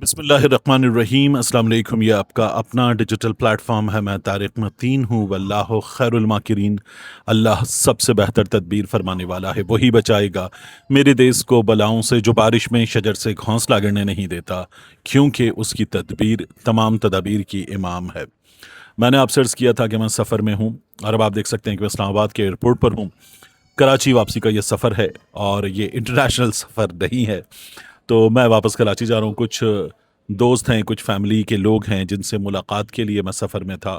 बिस्मिल्लाहिर्रहमानिर्रहीम। अस्सलाम वालेकुम। ये आपका अपना डिजिटल प्लेटफॉर्म है। मैं तारिक मतीन हूँ। वल्लाहु खैरुल माकिरीन। अल्लाह सबसे बेहतर तदबीर फरमाने वाला है, वही बचाएगा मेरे देश को बलाओं से। जो बारिश में शजर से घोंसला गिरने नहीं देता, क्योंकि उसकी तदबीर तमाम तदाबीर की इमाम है। मैंने आपसे अर्ज़ किया था कि मैं सफ़र में हूँ, और अब आप देख सकते हैं कि मैं इस्लामाबाद के एयरपोर्ट पर हूँ। कराची वापसी का ये सफ़र है, और ये इंटरनेशनल सफ़र नहीं है। तो मैं वापस कराची जा रहा हूँ। कुछ दोस्त हैं, कुछ फैमिली के लोग हैं जिनसे मुलाकात के लिए मैं सफ़र में था।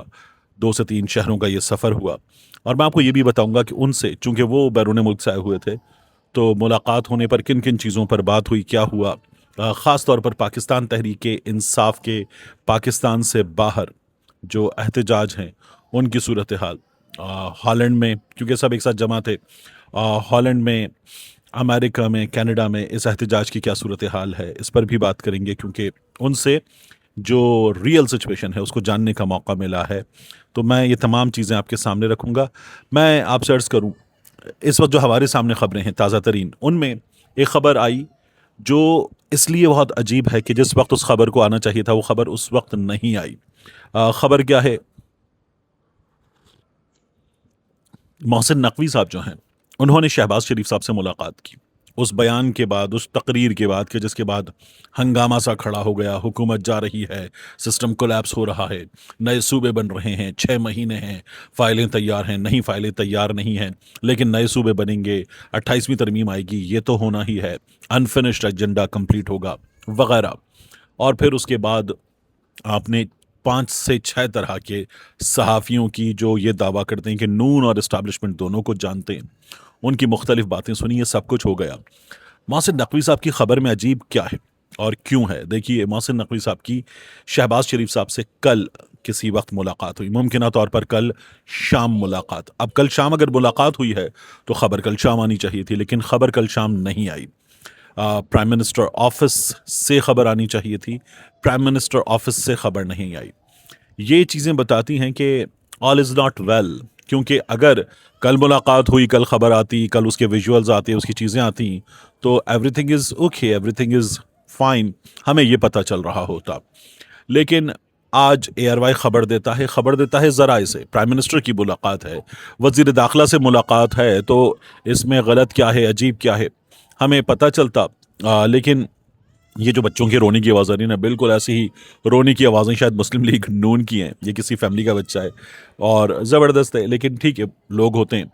2 से 3 शहरों का ये सफ़र हुआ, और मैं आपको ये भी बताऊँगा कि उनसे, चूँकि वो बैरून मुल्क से आए हुए थे, तो मुलाकात होने पर किन-किन चीज़ों पर बात हुई, क्या हुआ। ख़ास तौर पर पाकिस्तान तहरीक-ए-इंसाफ के पाकिस्तान से बाहर जो एहतजाज हैं, उनकी सूरत हाल। हॉलैंड में, क्योंकि सब एक साथ जमा थे, हॉलैंड में, अमेरिका में, कनाडा में इस एहतजाज की क्या सूरत हाल है, इस पर भी बात करेंगे, क्योंकि उनसे जो रियल सिचुएशन है उसको जानने का मौका मिला है। तो मैं ये तमाम चीज़ें आपके सामने रखूँगा। मैं आपसे अर्ज़ करूँ, इस वक्त जो हमारे सामने ख़बरें हैं ताज़ा तरीन, उनमें एक ख़बर आई जो इसलिए बहुत अजीब है कि जिस वक्त उस खबर को आना चाहिए था, वो खबर उस वक्त नहीं आई। खबर क्या है? मोहसिन नकवी साहब जो हैं, उन्होंने शहबाज शरीफ साहब से मुलाकात की। उस बयान के बाद, उस तकरीर के बाद, कि जिसके बाद हंगामा सा खड़ा हो गया, हुकूमत जा रही है, सिस्टम कोलैप्स हो रहा है, नए सूबे बन रहे हैं, 6 महीने हैं, फाइलें तैयार हैं, नहीं फाइलें तैयार नहीं हैं, लेकिन नए सूबे बनेंगे, 28वीं तरमीम आएगी, ये तो होना ही है, अनफिनिश्ड एजेंडा कंप्लीट होगा, वगैरह। और फिर उसके बाद आपने 5 से 6 तरह के सहाफ़ियों की, जो ये दावा करते हैं कि नून और इस्टेब्लिशमेंट दोनों को जानते हैं, उनकी मुख्तलिफ बातें सुनी। ये सब कुछ हो गया। मोहसिन नकवी साहब की खबर में अजीब क्या है और क्यों है? देखिए, मोहसिन नकवी साहब की शहबाज शरीफ साहब से कल किसी वक्त मुलाकात हुई, मुमकिन तौर पर कल शाम मुलाकात। अब कल शाम अगर मुलाकात हुई है तो खबर कल शाम आनी चाहिए थी, लेकिन खबर कल शाम नहीं आई। प्राइम मिनिस्टर ऑफिस से खबर आनी चाहिए थी, प्राइम मिनिस्टर ऑफिस से खबर नहीं आई। ये चीज़ें बताती हैं कि ऑल इज़ नॉट वेल, क्योंकि अगर कल मुलाकात हुई, कल खबर आती, कल उसके विजुअल्स आते, उसकी चीज़ें आती, तो everything is okay, everything is fine, हमें ये पता चल रहा होता। लेकिन आज एयरवाई खबर देता है ज़राए से। प्राइम मिनिस्टर की मुलाकात है, वज़ीर दाखिला से मुलाकात है, तो इसमें गलत क्या है, अजीब क्या है, हमें पता चलता। लेकिन ये जो बच्चों की रोने की आवाज़ आ रही है ना, बिल्कुल ऐसी ही रोने की आवाज़ें शायद मुस्लिम लीग नून की हैं। ये किसी फैमिली का बच्चा है और ज़बरदस्त है, लेकिन ठीक है, लोग होते हैं।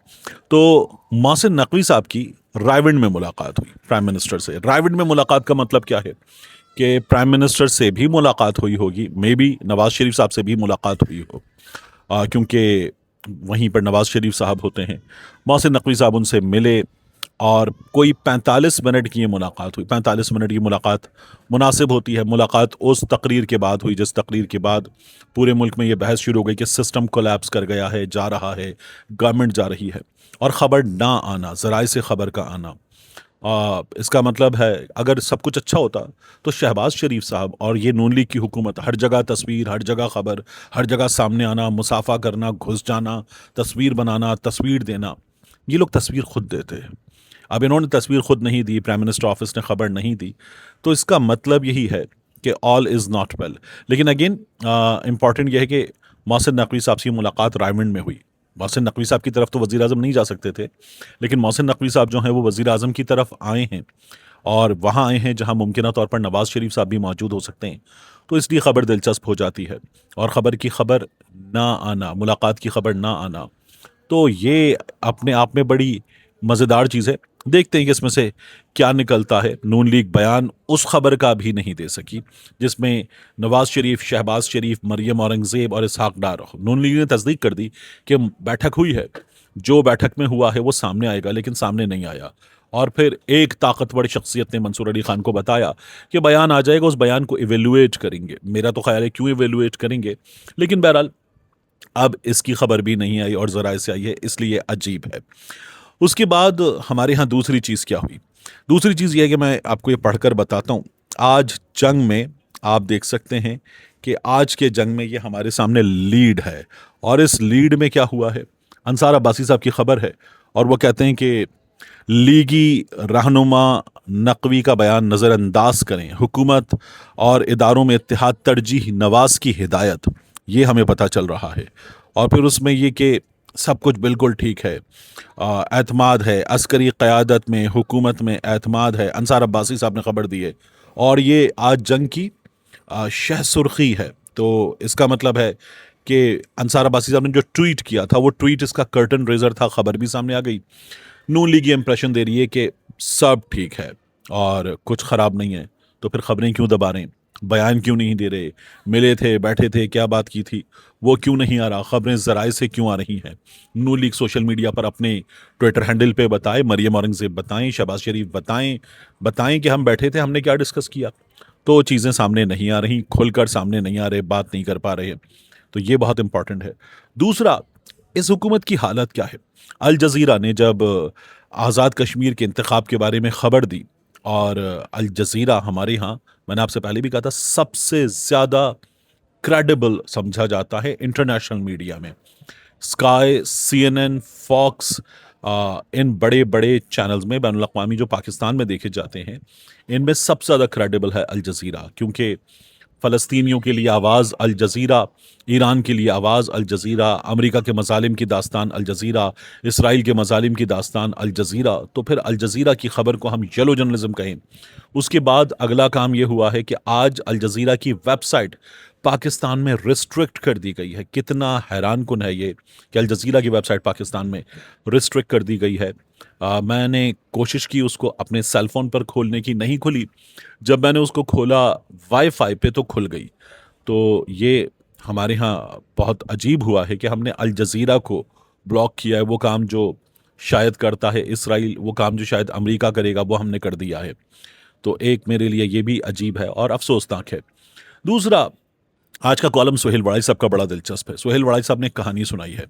तो मोहसिन नकवी साहब की रायविंड में मुलाकात हुई प्राइम मिनिस्टर से। रायविंड में मुलाकात का मतलब क्या है? कि प्राइम मिनिस्टर से भी मुलाकात हुई होगी, मे बी नवाज शरीफ साहब से भी मुलाकात हुई हो, क्योंकि वहीं पर नवाज शरीफ साहब होते हैं। मोहसिन नकवी साहब उनसे मिले, और कोई 45 मिनट की ये मुलाकात हुई। 45 मिनट की मुलाकात मुनासिब होती है। मुलाकात उस तकरीर के बाद हुई जिस तकरीर के बाद पूरे मुल्क में ये बहस शुरू हो गई कि सिस्टम कोलैप्स कर गया है, जा रहा है, गवर्नमेंट जा रही है, और ख़बर ना आना, ज़राए से ख़बर का आना। इसका मतलब है, अगर सब कुछ अच्छा होता तो शहबाज शरीफ साहब और ये नून लीग की हुकूमत, हर जगह तस्वीर, हर जगह खबर, हर जगह सामने आना, मुसाफा करना, घुस जाना, तस्वीर बनाना, तस्वीर देना, ये लोग तस्वीर खुद देते हैं। अब इन्होंने तस्वीर खुद नहीं दी, प्राइम मिनिस्टर ऑफिस ने खबर नहीं दी, तो इसका मतलब यही है कि ऑल इज़ नॉट वेल। लेकिन अगेन इंपॉर्टेंट यह है कि मोहसिन नकवी साहब से मुलाकात रायमंड में हुई। मोहसिन नकवी साहब की तरफ तो वज़ीर आज़म नहीं जा सकते थे, लेकिन मोहसिन नकवी साहब जो हैं वो वज़ीर आज़म की तरफ आए हैं, और वहाँ आए हैं जहाँ मुमकिन तौर पर नवाज़ शरीफ साहब भी मौजूद हो सकते हैं। तो इसलिए ख़बर दिलचस्प हो जाती है, और ख़बर की खबर ना आना, मुलाकात की खबर ना आना, तो ये अपने आप में बड़ी मज़ेदार चीज़ है। देखते हैं कि इसमें से क्या निकलता है। नून लीग बयान उस खबर का भी नहीं दे सकी जिसमें नवाज शरीफ, शहबाज शरीफ, मरियम औरंगज़ेब और इसहाक डार। नून लीग ने तस्दीक कर दी कि बैठक हुई है, जो बैठक में हुआ है वो सामने आएगा, लेकिन सामने नहीं आया। और फिर एक ताकतवर शख्सियत ने मंसूर अली खान को बताया कि बयान आ जाएगा, उस बयान को इवेलुएट करेंगे। मेरा तो ख्याल है क्यों इवेलुएट करेंगे, लेकिन बहरहाल अब इसकी खबर भी नहीं आई और ज़राए से आई है, इसलिए अजीब है। उसके बाद हमारे यहाँ दूसरी चीज़ क्या हुई? दूसरी चीज़ ये है कि मैं आपको ये पढ़कर बताता हूँ। आज जंग में आप देख सकते हैं कि आज के जंग में ये हमारे सामने लीड है, और इस लीड में क्या हुआ है? अंसार अब्बासी साहब की खबर है, और वो कहते हैं कि लीगी रहनुमा नकवी का बयान नज़रअंदाज करें, हुकूमत और इदारों में इत्तेहाद तरजीह, नवाज की हिदायत, ये हमें पता चल रहा है। और फिर उसमें ये कि सब कुछ बिल्कुल ठीक है, एतमाद है, अस्करी क़यादत में हुकूमत में एतमाद है, अंसार अब्बासी साहब ने खबर दी है। और ये आज जंग की शह सुर्खी है। तो इसका मतलब है कि अंसार अब्बासी साहब ने जो ट्वीट किया था वो ट्वीट इसका कर्टन रेजर था, खबर भी सामने आ गई। नून लीग ये इंप्रेशन दे रही है कि सब ठीक है और कुछ ख़राब नहीं है, तो फिर खबरें क्यों दबा रहे हैं, बयान क्यों नहीं दे रहे, मिले थे बैठे थे क्या बात की थी वो क्यों नहीं आ रहा, खबरें ज़राए से क्यों आ रही हैं। नून लीग सोशल मीडिया पर अपने ट्विटर हैंडल पे बताए, मरियम औरंगज़ेब बताएं, शहबाज शरीफ बताएं, बताएं कि हम बैठे थे, हमने क्या डिस्कस किया। तो चीज़ें सामने नहीं आ रही, खुलकर सामने नहीं आ रहे, बात नहीं कर पा रहे। तो ये बहुत इंपॉर्टेंट है। दूसरा, इस हुकूमत की हालत क्या है। अल जज़ीरा ने जब आज़ाद कश्मीर के इंतखाब के बारे में ख़बर दी, और अल जज़ीरा हमारे यहाँ, मैंने आपसे पहले भी कहा था, सबसे ज़्यादा क्रेडिबल समझा जाता है इंटरनेशनल मीडिया में। स्काई, सीएनएन, फॉक्स, इन बड़े बड़े चैनल्स में बैनुल अक़वामी जो पाकिस्तान में देखे जाते हैं, इनमें सबसे ज़्यादा क्रेडिबल है अल जज़ीरा, क्योंकि फ़लस्तीनियों के लिए आवाज़ अल जज़ीरा, ईरान के लिए आवाज़ अल जज़ीरा, अमेरिका के मज़ालिम की दास्तान अल जज़ीरा, इसराइल के मज़ालिम की दास्तान अल जज़ीरा। तो फिर अल जज़ीरा की ख़बर को हम येलो जर्नलिज़म कहें। उसके बाद अगला काम ये हुआ है कि आज अल जज़ीरा की वेबसाइट पाकिस्तान में रिस्ट्रिक्ट कर दी गई है। कितना हैरान कुन है ये कि अल जज़ीरा की वेबसाइट पाकिस्तान में रिस्ट्रिक्ट कर दी गई है। मैंने कोशिश की उसको अपने सेल फ़ोन पर खोलने की, नहीं खुली। जब मैंने उसको खोला वाईफाई पे तो खुल गई। तो ये हमारे यहाँ बहुत अजीब हुआ है कि हमने अल जज़ीरा को ब्लॉक किया है। वो काम जो शायद करता है इसराइल, वो काम जो शायद अमेरिका करेगा, वो हमने कर दिया है। तो एक मेरे लिए ये भी अजीब है और अफसोसनाक है। दूसरा, आज का कॉलम सुहेल वड़ाई साहब का बड़ा दिलचस्प है। सुहेल वड़ाई साहब ने एक कहानी सुनाई है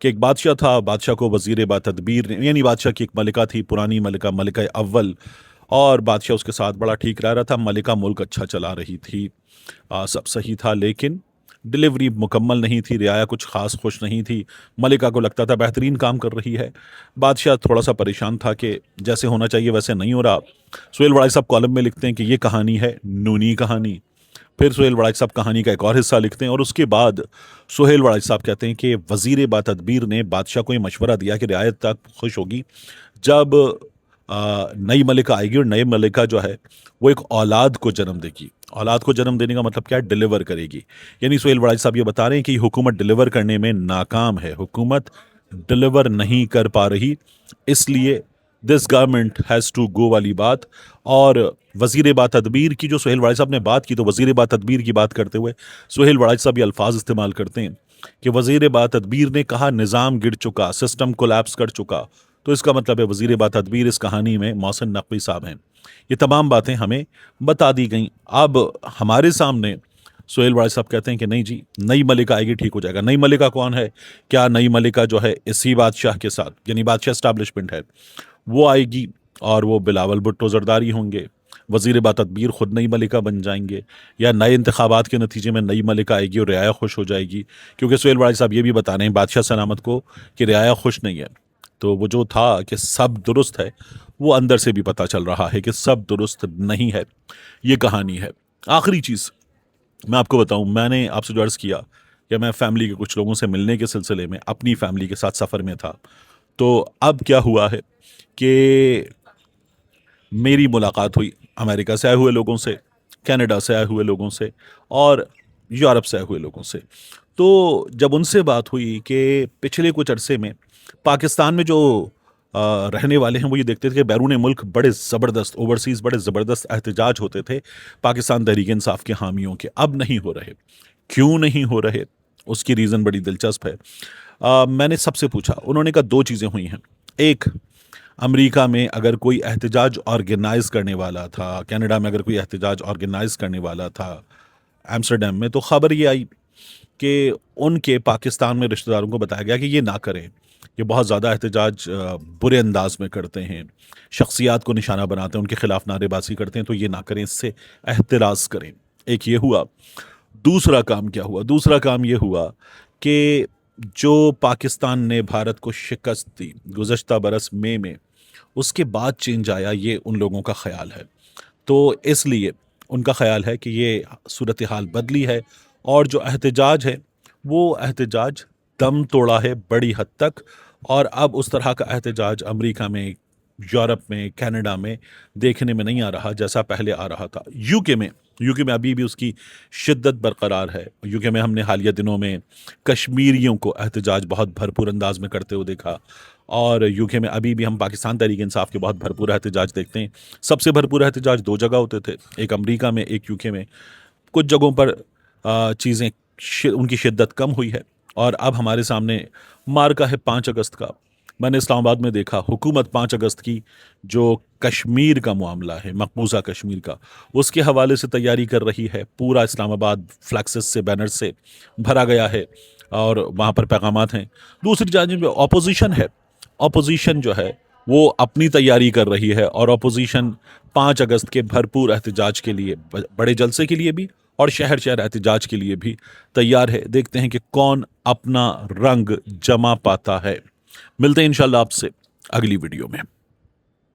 कि एक बादशाह था, बादशाह को वज़ीर बातदबीर ने, यानी बादशाह की एक मलिका थी, पुरानी मलिका, मलिका अव्वल, और बादशाह उसके साथ बड़ा ठीक रह रहा था, मलिका मुल्क अच्छा चला रही थी, सब सही था, लेकिन डिलीवरी मुकम्मल नहीं थी, रियाया कुछ खास खुश नहीं थी। मलिका को लगता था बेहतरीन काम कर रही है, बादशाह थोड़ा सा परेशान था कि जैसे होना चाहिए वैसे नहीं हो रहा। सुहेल वड़ाई साहब कॉलम में लिखते हैं कि ये कहानी है नूनी कहानी। फिर सुहेल वड़ाई साहब कहानी का एक और हिस्सा लिखते हैं, और उसके बाद सुहेल वड़ाई साहब कहते हैं कि वज़ीर बातदबीर ने बादशाह को ये मशवरा दिया कि रियायत तक खुश होगी जब नई मलिका आएगी, और नई मलिका जो है वो एक औलाद को जन्म देगी। औलाद को जन्म देने का मतलब क्या है, डिलीवर करेगी। यानी सुहेल वड़ाई साहब ये बता रहे हैं कि हुकूमत डिलीवर करने में नाकाम है, हुकूमत डिलीवर नहीं कर पा रही, इसलिए this government has to go वाली बात। और वज़ीर बातदबीर की जो सुहेल वड़ाई साहब ने बात की, तो वज़ीर बातदबीर की बात करते हुए सुहेल वड़ाई साहब ये अल्फाज इस्तेमाल करते हैं कि वज़ीर बातदबीर ने कहा निज़ाम गिर चुका, सिस्टम कोलैप्स कर चुका। तो इसका मतलब है वज़ीर बातदबीर इस कहानी में मोहसिन नकवी साहब हैं। ये तमाम बातें हमें बता दी गई। अब हमारे सामने सुहेल वड़ाई साहब कहते हैं कि नहीं जी, नई मलिका आएगी, ठीक हो जाएगा। नई मलिका कौन है? क्या नई मलिका जो है इसी बादशाह के साथ, यानी बादशाह एस्टैब्लिशमेंट है, वो आएगी और वो बिलावल भुट्टो जरदारी होंगे, वज़ीर बातदबीर खुद नई मलिका बन जाएंगे, या नए इंतखाबात के नतीजे में नई मलिका आएगी और रियाया खुश हो जाएगी? क्योंकि सुहेल वड़ाई साहब ये भी बता रहे हैं बादशाह सलामत को कि रियाया खुश नहीं है। तो वो जो था कि सब दुरुस्त है, वो अंदर से भी पता चल रहा है कि सब दुरुस्त नहीं है। ये कहानी है। आखिरी चीज़ मैं आपको बताऊं, मैंने आपसे जो अर्ज़ किया कि मैं फैमिली के कुछ लोगों से मिलने के सिलसिले में अपनी फैमिली के साथ सफ़र में था। तो अब क्या हुआ है कि मेरी मुलाकात हुई अमेरिका से आए हुए लोगों से, कनाडा से आए हुए लोगों से, और यूरोप से आए हुए लोगों से। तो जब उनसे बात हुई कि पिछले कुछ अरसे में पाकिस्तान में जो रहने वाले हैं वो ये देखते थे कि बैरून मुल्क बड़े ज़बरदस्त, ओवरसीज़ बड़े ज़बरदस्त एहतजाज होते थे पाकिस्तान तहरीक इंसाफ के हामियों के, अब नहीं हो रहे। क्यों नहीं हो रहे? उसकी रीज़न बड़ी दिलचस्प है। मैंने सबसे पूछा, उन्होंने कहा दो चीज़ें हुई हैं। एक, अमेरिका में अगर कोई एहतजाज ऑर्गेनाइज करने वाला था, कनाडा में अगर कोई एहतजाज ऑर्गेनाइज करने वाला था एम्स्टरडेम में, तो खबर ये आई कि उनके पाकिस्तान में रिश्तेदारों को बताया गया कि ये ना करें, ये बहुत ज़्यादा एहतजाज बुरे अंदाज में करते हैं, शख्सियात को निशाना बनाते हैं, उनके खिलाफ नारेबाजी करते हैं, तो ये ना करें, इससे एहतराज करें। एक ये हुआ। दूसरा काम क्या हुआ? दूसरा काम ये हुआ कि जो पाकिस्तान ने भारत को शिकस्त दी गुज़श्ता बरस मई में, उसके बाद चेंज आया, ये उन लोगों का ख्याल है। तो इसलिए उनका ख्याल है कि ये सूरत हाल बदली है और जो एहतजाज है वो एहतजाज दम तोड़ा है बड़ी हद तक। और अब उस तरह का एहतजाज अमेरिका में, यूरोप में, कनाडा में देखने में नहीं आ रहा जैसा पहले आ रहा था। यूके में अभी भी उसकी शिद्दत बरकरार है। यूके में हमने हालिया दिनों में कश्मीरियों को एहतजाज बहुत भरपूर अंदाज में करते हुए देखा। और यूके में अभी भी हम पाकिस्तान तहरीक इंसाफ के बहुत भरपूर एहतजाज देखते हैं। सबसे भरपूर एहतजाज दो जगह होते थे, एक अमेरिका में, एक यूके में। कुछ जगहों पर चीज़ें उनकी शिद्दत कम हुई है। और अब हमारे सामने मार्का है 5 अगस्त का। मैंने इस्लामाबाद में देखा हुकूमत 5 अगस्त की जो कश्मीर का मामला है, मकबूजा कश्मीर का, उसके हवाले से तैयारी कर रही है। पूरा इस्लामाबाद फ्लैक्सेस से, बैनर से भरा गया है और वहाँ पर पैगामात हैं। दूसरी जानिब ऑपोजिशन है। ऑपोजिशन जो है वो अपनी तैयारी कर रही है और ऑपोजिशन 5 अगस्त के भरपूर एहतजाज के लिए, बड़े जलसे के लिए भी और शहर शहर एहतजाज के लिए भी तैयार है। देखते हैं कि कौन अपना रंग जमा पाता है। मिलते हैं इंशाल्लाह आपसे अगली वीडियो में।